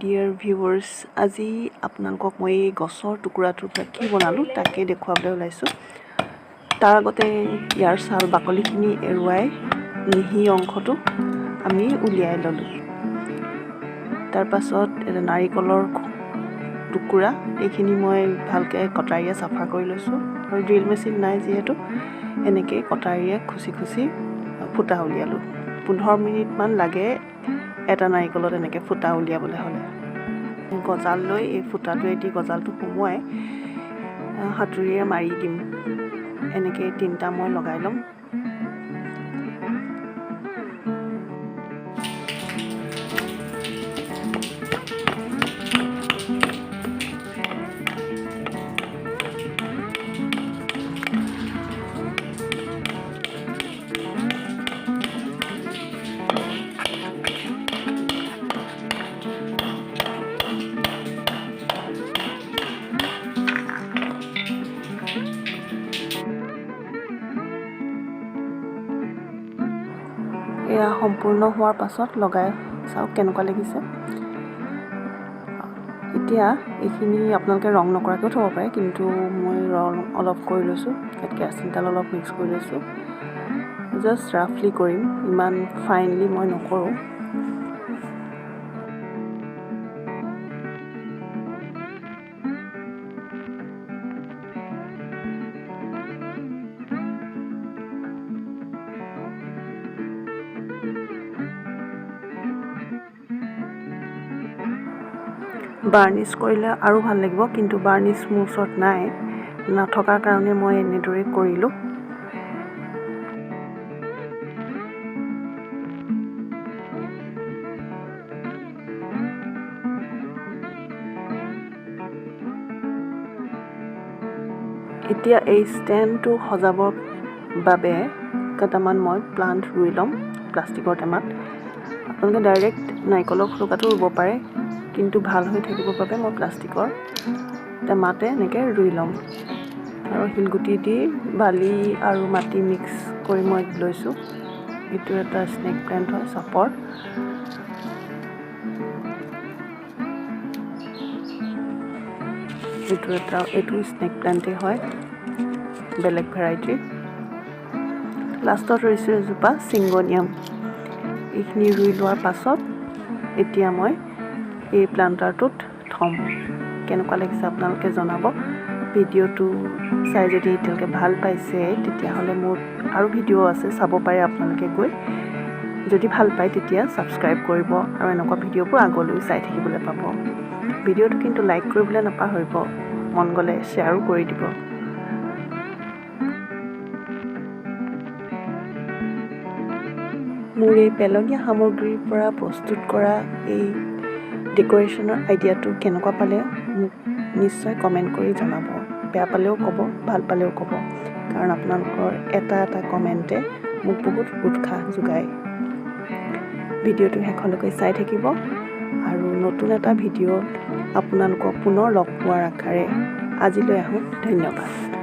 Dear viewers, আজি আপোনালোকক মই এই গছৰ টুকুৰাটোৰ পৰা কি বনালোঁ তাকে দেখুৱাবলৈ ওলাইছোঁ। তাৰ আগতে ইয়াৰ ছাল বাকলিখিনি এৰুৱাই মিহি অংশটো আমি উলিয়াই ল'লোঁ। তাৰ পাছত এটা নাৰিকলৰ টুকুৰা, এইখিনি মই ভালকৈ কটাৰীয়ে চাফা কৰি লৈছোঁ আৰু ড্ৰিল মেচিন নাই যিহেতু এনেকৈ কটাৰীয়ে খুচি খুচি ফুটা উলিয়ালোঁ। 15 মিনিটমান লাগে এটা নাৰিকলত এনেকৈ ফুটা উলিয়াবলৈ হ'লে। গজাল লৈ এই ফুটাটোৱেদি গজালটো সোমোৱাই হাতুৰিৰে মাৰি দিম। এনেকৈ 3টা মই লগাই ল'ম। এয়া সম্পূৰ্ণ হোৱাৰ পাছত লগাই চাওক কেনেকুৱা লাগিছে। এতিয়া এইখিনি আপোনালোকে ৰং নকৰাকৈও থ'ব পাৰে, কিন্তু মই ৰং অলপ কৰি লৈছোঁ। ইয়াত কেৰাচিন তেল অলপ মিক্স কৰি লৈছোঁ। জাষ্ট ৰাফলি কৰিম, ইমান ফাইনলি মই নকৰোঁ। বাৰ্নিছ কৰিলে আৰু ভাল লাগিব, কিন্তু বাৰ্নিছ মোৰ ওচৰত নাই, নথকাৰ কাৰণে মই এনেদৰে কৰিলোঁ। এতিয়া এই ষ্টেণ্ডটো সজাবৰ বাবে কেইটামান মই প্লাণ্ট ৰুই ল'ম প্লাষ্টিকৰ টেমাত। আপোনালোকে ডাইৰেক্ট নাৰিকলৰ ফুলকাটো ৰুব পাৰে, কিন্তু ভাল হৈ থাকিবৰ বাবে মই প্লাষ্টিকৰ টেমাতে এনেকৈ ৰুই ল'ম। আৰু শিলগুটি দি বালি আৰু মাটি মিক্স কৰি মই লৈছোঁ। এইটো এটা স্নেক প্লেণ্ট হয়, চাপৰ। এইটো স্নেক প্লেণ্টেই হয়, বেলেগ ভেৰাইটিৰ। লাষ্টত ৰুইছোঁ এজোপা চিংগনিয়াম। এইখিনি ৰুই লোৱাৰ পাছত এতিয়া মই এই প্লাণ্টাৰটোত থ'ম। কেনেকুৱা লাগিছে আপোনালোকে জনাব। ভিডিঅ'টো চাই যদি এতিয়ালৈকে ভাল পাইছে তেতিয়াহ'লে মোৰ আৰু ভিডিঅ' আছে, চাব পাৰে আপোনালোকে গৈ। যদি ভাল পায় তেতিয়া ছাবস্ক্ৰাইব কৰিব আৰু এনেকুৱা ভিডিঅ'বোৰ আগলৈ চাই থাকিবলৈ পাব। ভিডিঅ'টো কিন্তু লাইক কৰিবলৈ নাপাহৰিব, মন গ'লে শ্বেয়াৰো কৰি দিব। মোৰ এই পেলনীয়া সামগ্ৰীৰ পৰা প্ৰস্তুত কৰা এই ডেক'ৰেশ্যনৰ আইডিয়াটো কেনেকুৱা পালে মোক নিশ্চয় কমেণ্ট কৰি জনাব। বেয়া পালেও ক'ব, ভাল পালেও ক'ব, কাৰণ আপোনালোকৰ এটা এটা কমেণ্টে মোক বহুত উৎসাহ যোগায়। ভিডিঅ'টো শেষলৈকে চাই থাকিব আৰু নতুন এটা ভিডিঅ'ত আপোনালোকক পুনৰ লগ পোৱাৰ আশাৰে আজিলৈ আহোঁ। ধন্যবাদ।